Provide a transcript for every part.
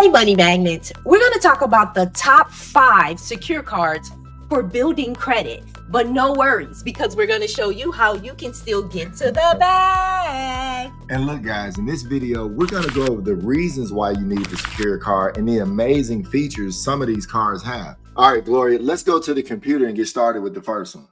Hey, Money Magnets, we're going to talk about the top 5 secure cards for building credit. But no worries, because we're going to show you how you can still get to the bag. And look, guys, in this video, we're going to go over the reasons why you need the secure card and the amazing features some of these cards have. All right, Gloria, let's go to the computer and get started with the first one.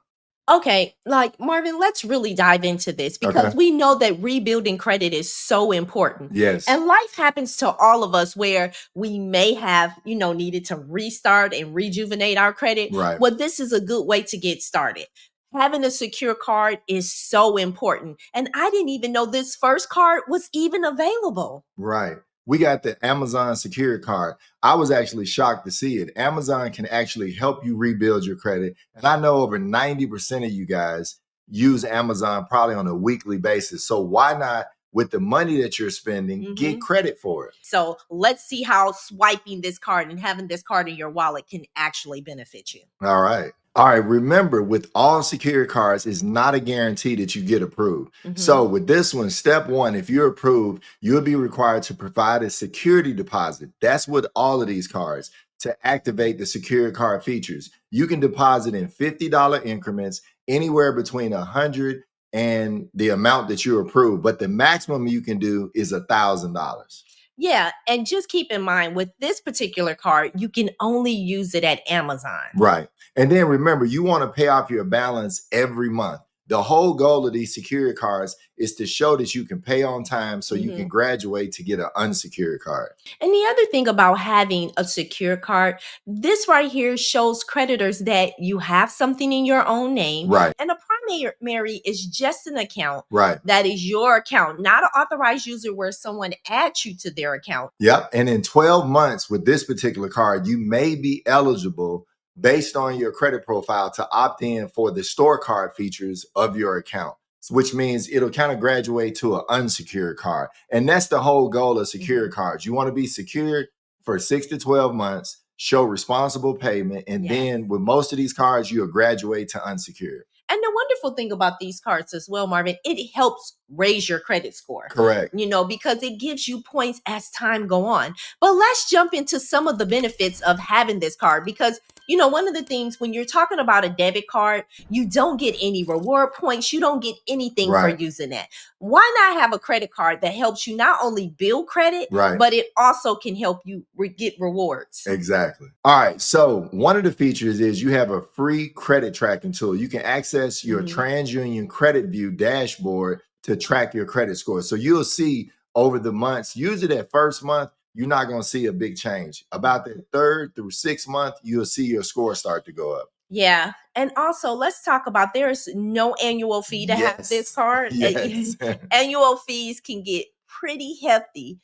Okay, Marvin, let's really dive into this because we know that rebuilding credit is so important. Yes. And life happens to all of us where we may have, needed to restart and rejuvenate our credit. Right. Well, this is a good way to get started. Having a secure card is so important. And I didn't even know this first card was even available. Right. We got the Amazon Secure Card. I was actually shocked to see it. Amazon can actually help you rebuild your credit. And I know over 90% of you guys use Amazon probably on a weekly basis. So why not, with the money that you're spending, get credit for it? So let's see how swiping this card and having this card in your wallet can actually benefit you. All right. All right, remember, with all secure cards, it's not a guarantee that you get approved. So with this one, step one, if you're approved, you'll be required to provide a security deposit. That's with all of these cards to activate the secure card features. You can deposit in $50 increments, anywhere between $100 and the amount that you're approved. But the maximum you can do is $1,000. Yeah, and just keep in mind with this particular card, you can only use it at Amazon. Right. And then remember, you want to pay off your balance every month. The whole goal of these secure cards is to show that you can pay on time so you can graduate to get an unsecured card. And the other thing about having a secure card, this right here shows creditors that you have something in your own name. Right. And a primary is just an account. Right. That is your account, not an authorized user where someone adds you to their account. Yep. And in 12 months with this particular card, you may be eligible based on your credit profile to opt in for the store card features of your account, which means it'll kind of graduate to an unsecured card. And that's the whole goal of secure cards. You want to be secured for 6 to 12 months, show responsible payment, and then with most of these cards, you'll graduate to unsecured. And the wonderful thing about these cards as well, Marvin, it helps raise your credit score. Correct. Because it gives you points as time go on. But let's jump into some of the benefits of having this card because, one of the things when you're talking about a debit card, you don't get any reward points. You don't get anything for using that. Why not have a credit card that helps you not only build credit, but it also can help you get rewards? Exactly. All right. So one of the features is you have a free credit tracking tool. You can access your TransUnion Credit View dashboard to track your credit score. So you'll see over the months, usually that first month, you're not going to see a big change. About the 3rd through 6th month, you'll see your score start to go up. Yeah. And also, let's talk about there's no annual fee to have this card. Yes. Annual fees can get pretty hefty,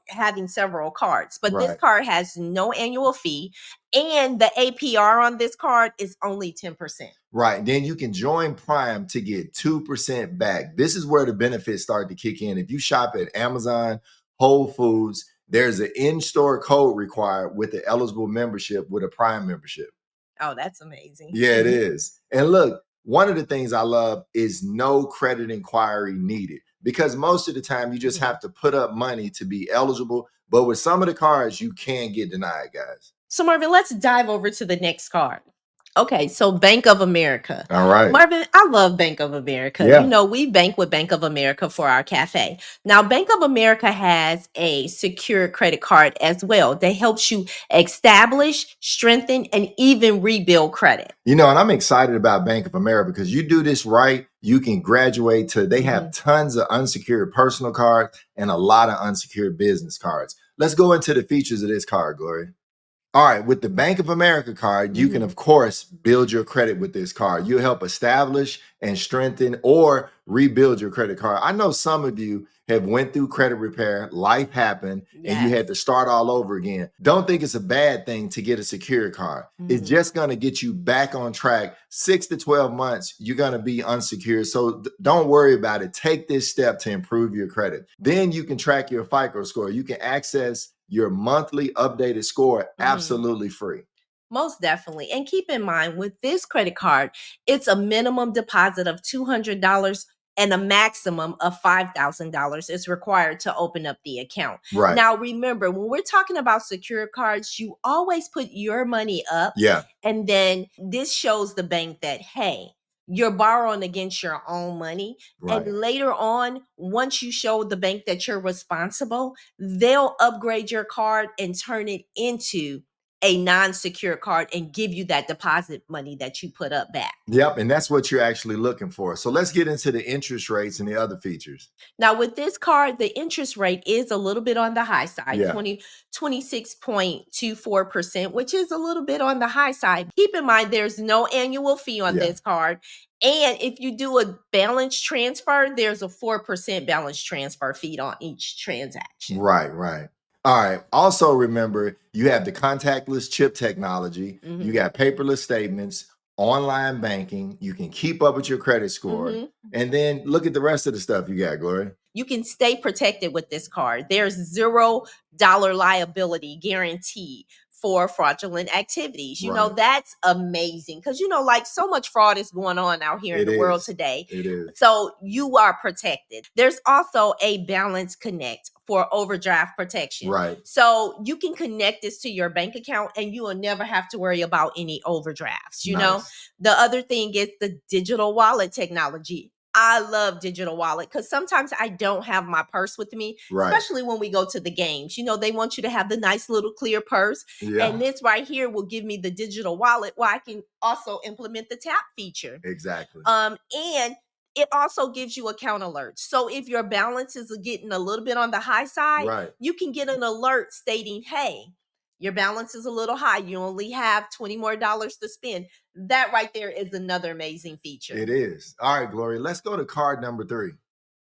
having several cards. But this card has no annual fee. And the APR on this card is only 10%. Right. Then you can join Prime to get 2% back. This is where the benefits start to kick in. If you shop at Amazon, Whole Foods, there's an in-store code required with the eligible membership with a Prime membership. Oh, that's amazing. Yeah, it is. And look, one of the things I love is no credit inquiry needed, because most of the time you just have to put up money to be eligible. But with some of the cards, you can get denied, guys. So Marvin, let's dive over to the next card. Okay, so Bank of America. All right. Marvin, I love Bank of America. Yeah. We bank with Bank of America for our cafe. Now, Bank of America has a secure credit card as well that helps you establish, strengthen, and even rebuild credit. And I'm excited about Bank of America because you do this right, you can graduate to, they have tons of unsecured personal cards and a lot of unsecured business cards. Let's go into the features of this card, Gloria. All right, with the Bank of America card, you can, of course, build your credit with this card. You'll help establish and strengthen or rebuild your credit card. I know some of you have went through credit repair, life happened, and you had to start all over again. Don't think it's a bad thing to get a secure card. It's just going to get you back on track. 6 to 12 months, you're going to be unsecured. So don't worry about it. Take this step to improve your credit. Then you can track your FICO score. You can access your monthly updated score absolutely free. Most definitely. And keep in mind, with this credit card, it's a minimum deposit of $200 and a maximum of $5,000 is required to open up the account. Right. Now, remember, when we're talking about secured cards, you always put your money up. Yeah. And then this shows the bank that, hey, you're borrowing against your own money. Right. And later on, once you show the bank that you're responsible, they'll upgrade your card and turn it into a non-secure card and give you that deposit money that you put up back. Yep. And that's what you're actually looking for. So let's get into the interest rates and the other features. Now, with this card, the interest rate is a little bit on the high side, Yeah. 26.24%, which is a little bit on the high side. Keep in mind, there's no annual fee on this card. And if you do a balance transfer, there's a 4% balance transfer fee on each transaction. Right, right. All right. Also, remember, you have the contactless chip technology. You got paperless statements, online banking. You can keep up with your credit score. And then look at the rest of the stuff you got, Gloria. You can stay protected with this card. There's $0 liability guarantee for fraudulent activities. You know, that's amazing because, you know, like so much fraud is going on out here in the world today. It is. So you are protected. There's also a balance connect for overdraft protection. Right. So you can connect this to your bank account and you will never have to worry about any overdrafts. You know, the other thing is the digital wallet technology. I love digital wallet because sometimes I don't have my purse with me, especially when we go to the games. You know, they want you to have the nice little clear purse. And this right here will give me the digital wallet where I can also implement the tap feature. Exactly. And it also gives you account alerts. So if your balance is getting a little bit on the high side, you can get an alert stating, hey, your balance is a little high. You only have $20 more to spend. That right there is another amazing feature. It is. All right, Gloria, let's go to card number 3.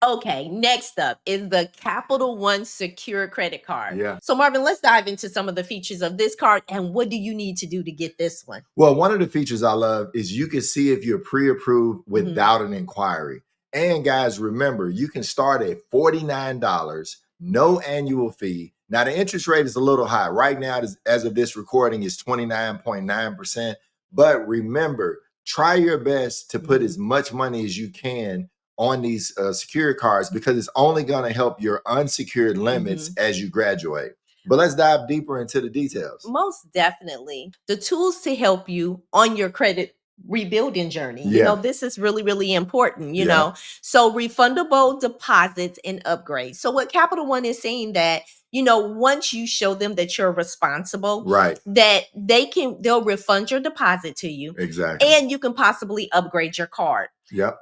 Okay, next up is the Capital One Secure Credit Card. Yeah. So Marvin, let's dive into some of the features of this card and what do you need to do to get this one? Well, one of the features I love is you can see if you're pre-approved without an inquiry. And guys, remember, you can start at $49, no annual fee. Now, the interest rate is a little high. Right now, as of this recording, is 29.9%. But remember, try your best to put as much money as you can on these secured cards because it's only going to help your unsecured limits as you graduate. But let's dive deeper into the details. Most definitely. The tools to help you on your credit rebuilding journey. You know, this is really, really important, you know. So refundable deposits and upgrades. So what Capital One is saying that, you know, once you show them that you're responsible, that they'll refund your deposit to you. Exactly. And you can possibly upgrade your card.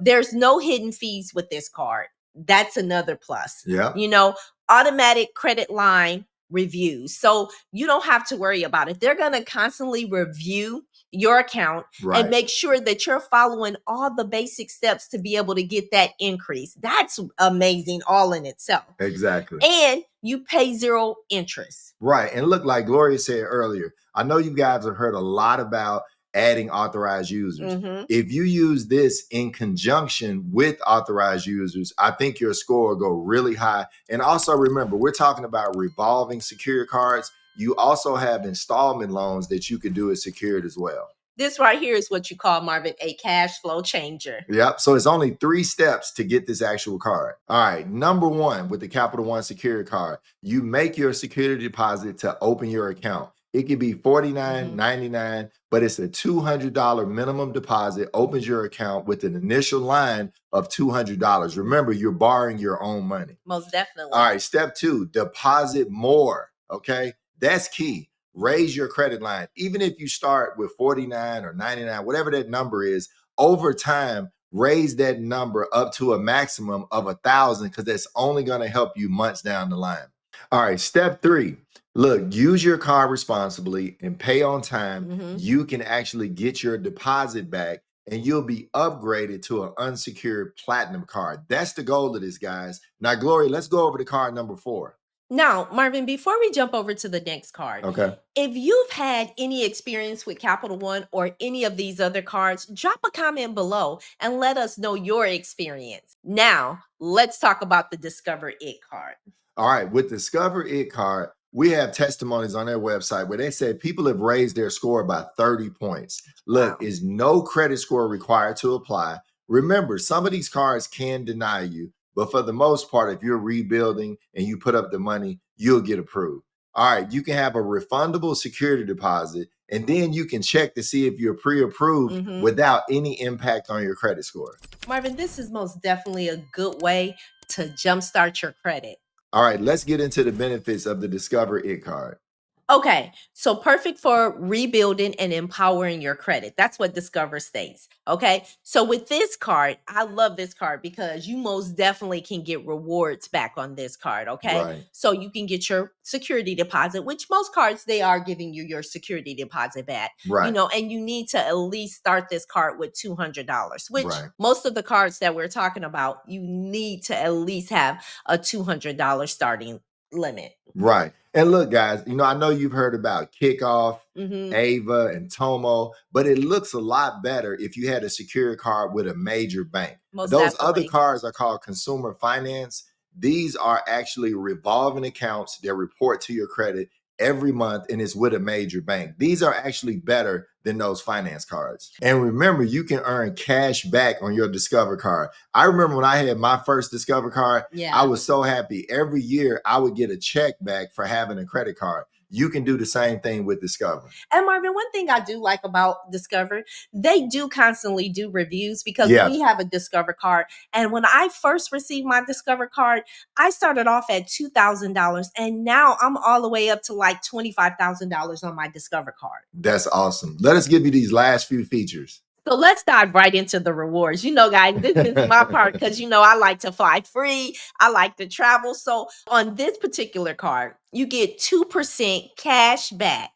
There's no hidden fees with this card. That's another plus. You know, automatic credit line reviews. So you don't have to worry about it. They're going to constantly review your account and make sure that you're following all the basic steps to be able to get that increase. That's amazing all in itself. Exactly. And you pay 0 interest. Right. And look, like Gloria said earlier, I know you guys have heard a lot about adding authorized users. If you use this in conjunction with authorized users, I think your score will go really high. And also remember, we're talking about revolving secured cards. You also have installment loans that you can do as secured as well. This right here is what you call, Marvin, a cash flow changer. Yep. So it's only 3 steps to get this actual card. All right. Number 1, with the Capital One secured card, you make your security deposit to open your account. It could be $49.99, but it's a $200 minimum deposit, opens your account with an initial line of $200. Remember, you're borrowing your own money. Most definitely. All right, step 2, deposit more, okay? That's key. Raise your credit line. Even if you start with 49 or 99, whatever that number is, over time, raise that number up to a maximum of 1,000 because that's only going to help you months down the line. All right, step 3. Look, use your card responsibly and pay on time. You can actually get your deposit back and you'll be upgraded to an unsecured platinum card. That's the goal of this, guys. Now, Gloria, let's go over to card number 4. Now, Marvin, before we jump over to the next card, if you've had any experience with Capital One or any of these other cards, drop a comment below and let us know your experience. Now, let's talk about the Discover It card. All right, with Discover It card, we have testimonies on their website where they said people have raised their score by 30 points. Look, is no credit score required to apply. Remember, some of these cards can deny you, but for the most part, if you're rebuilding and you put up the money, you'll get approved. All right, you can have a refundable security deposit, and then you can check to see if you're pre-approved without any impact on your credit score. Marvin, this is most definitely a good way to jumpstart your credit. All right, let's get into the benefits of the Discover It card. Okay, so perfect for rebuilding and empowering your credit. That's what Discover states. Okay, so with this card, I love this card because you most definitely can get rewards back on this card. Okay, Right. so you can get your security deposit, which most cards they are giving you your security deposit back. Right. You know, and you need to at least start this card with $200, which Right. most of the cards that we're talking about, you need to at least have a $200 starting limit. Right. And look, guys, I know you've heard about Kickoff, Ava, and Tomo, but it looks a lot better if you had a secure card with a major bank. Most Those other definitely. cards are called consumer finance. These are actually revolving accounts that report to your credit every month, and it's with a major bank. These are actually better than those finance cards. And remember, you can earn cash back on your Discover card. I remember when I had my first Discover card, I was so happy. Every year I would get a check back for having a credit card. You can do the same thing with Discover. And Marvin, one thing I do like about Discover, they do constantly do reviews because Yeah. we have a Discover card. And when I first received my Discover card, I started off at $2,000 and now I'm all the way up to like $25,000 on my Discover card. That's awesome. Let us give you these last few features. So let's dive right into the rewards. You know, guys, this is my part because, you know, I like to fly free. I like to travel. So on this particular card, you get 2% cash back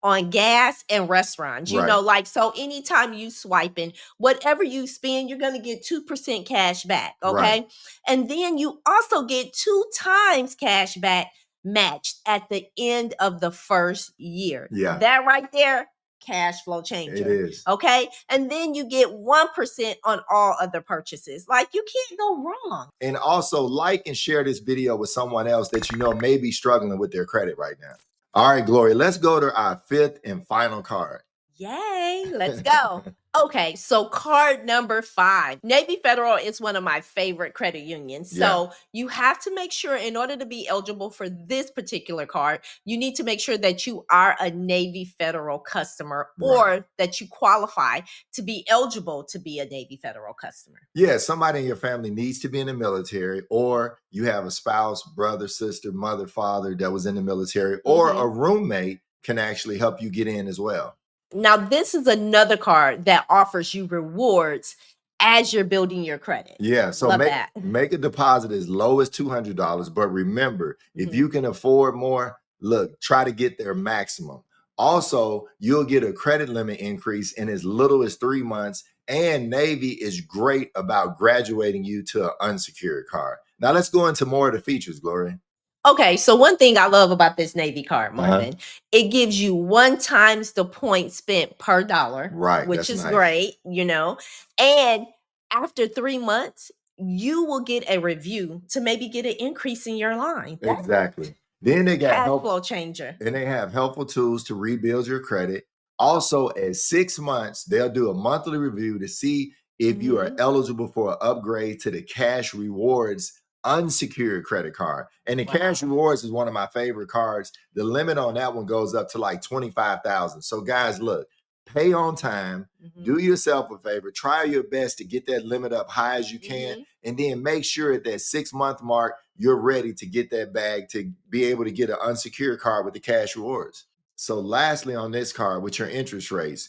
on gas and restaurants. You know, like, so anytime you swiping, whatever you spend, you're going to get 2% cash back. Okay. And then you also get 2 times cash back matched at the end of the first year. Yeah. That right there, cash flow changer. It is. Okay. And then you get 1% on all other purchases. Like, you can't go wrong. And also like and share this video with someone else that you know may be struggling with their credit right now. All right, Gloria, let's go to our fifth and final card. Yay, let's go. Okay, so card number 5. Navy Federal is one of my favorite credit unions. So you have to make sure, in order to be eligible for this particular card, you need to make sure that you are a Navy Federal customer or that you qualify to be eligible to be a Navy Federal customer. Yeah, somebody in your family needs to be in the military, or you have a spouse, brother, sister, mother, father that was in the military, or a roommate can actually help you get in as well. Now, this is another card that offers you rewards as you're building your credit. Yeah, so make a deposit as low as $200. But remember, if you can afford more, look, try to get their maximum. Also, you'll get a credit limit increase in as little as 3 months. And Navy is great about graduating you to an unsecured card. Now, let's go into more of the features, Gloria. Okay, so one thing I love about this Navy card, Marvin, it gives you 1 times the points spent per dollar, which is great, you know. And after 3 months, you will get a review to maybe get an increase in your line. Exactly. Then they got cash flow changer. And they have helpful tools to rebuild your credit. Also, at 6 months, they'll do a monthly review to see if you are eligible for an upgrade to the Cash Rewards unsecured credit card. And the Cash Rewards is one of my favorite cards. The limit on that one goes up to like 25,000. So guys, look, pay on time, do yourself a favor, try your best to get that limit up high as you can, and then make sure at that 6-month mark, you're ready to get that bag to be able to get an unsecured card with the Cash Rewards. So lastly, on this card, with your interest rates,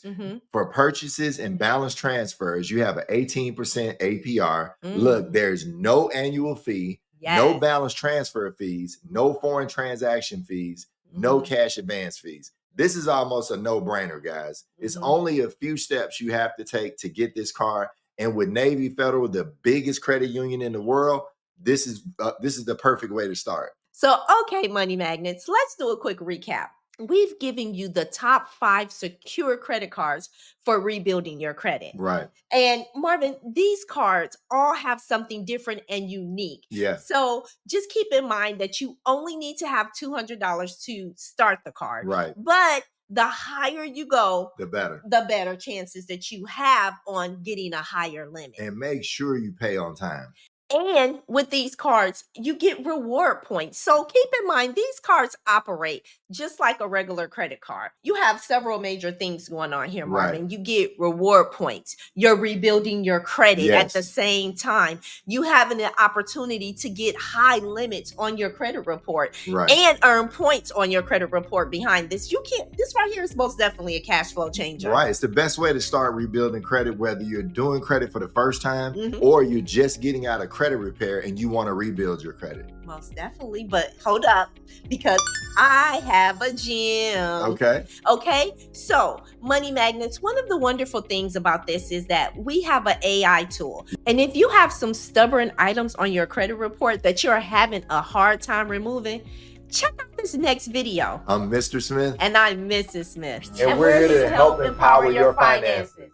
for purchases and balance transfers, you have an 18% APR. Look, there's no annual fee, no balance transfer fees, no foreign transaction fees, no cash advance fees. This is almost a no-brainer, guys. It's only a few steps you have to take to get this card. And with Navy Federal, the biggest credit union in the world, this is the perfect way to start. So, okay, money magnets, let's do a quick recap. We've given you the top 5 secure credit cards for rebuilding your credit. Right. And Marvin, these cards all have something different and unique. Yeah. So just keep in mind that you only need to have $200 to start the card. Right. But the higher you go, the better. The better chances that you have on getting a higher limit. And make sure you pay on time. And with these cards, you get reward points. So keep in mind, these cards operate just like a regular credit card. You have several major things going on here, Marvin. Right. You get reward points. You're rebuilding your credit at the same time. You have an opportunity to get high limits on your credit report and earn points on your credit report behind this. This right here is most definitely a cash flow changer. Right. It's the best way to start rebuilding credit, whether you're doing credit for the first time or you're just getting out of credit repair and you want to rebuild your credit. Most definitely. But hold up, because I have a gem. Okay. So Money Magnets, one of the wonderful things about this is that we have an AI tool. And if you have some stubborn items on your credit report that you're having a hard time removing, check out this next video. I'm Mr. Smith. And I'm Mrs. Smith. And we're here to help empower your finances.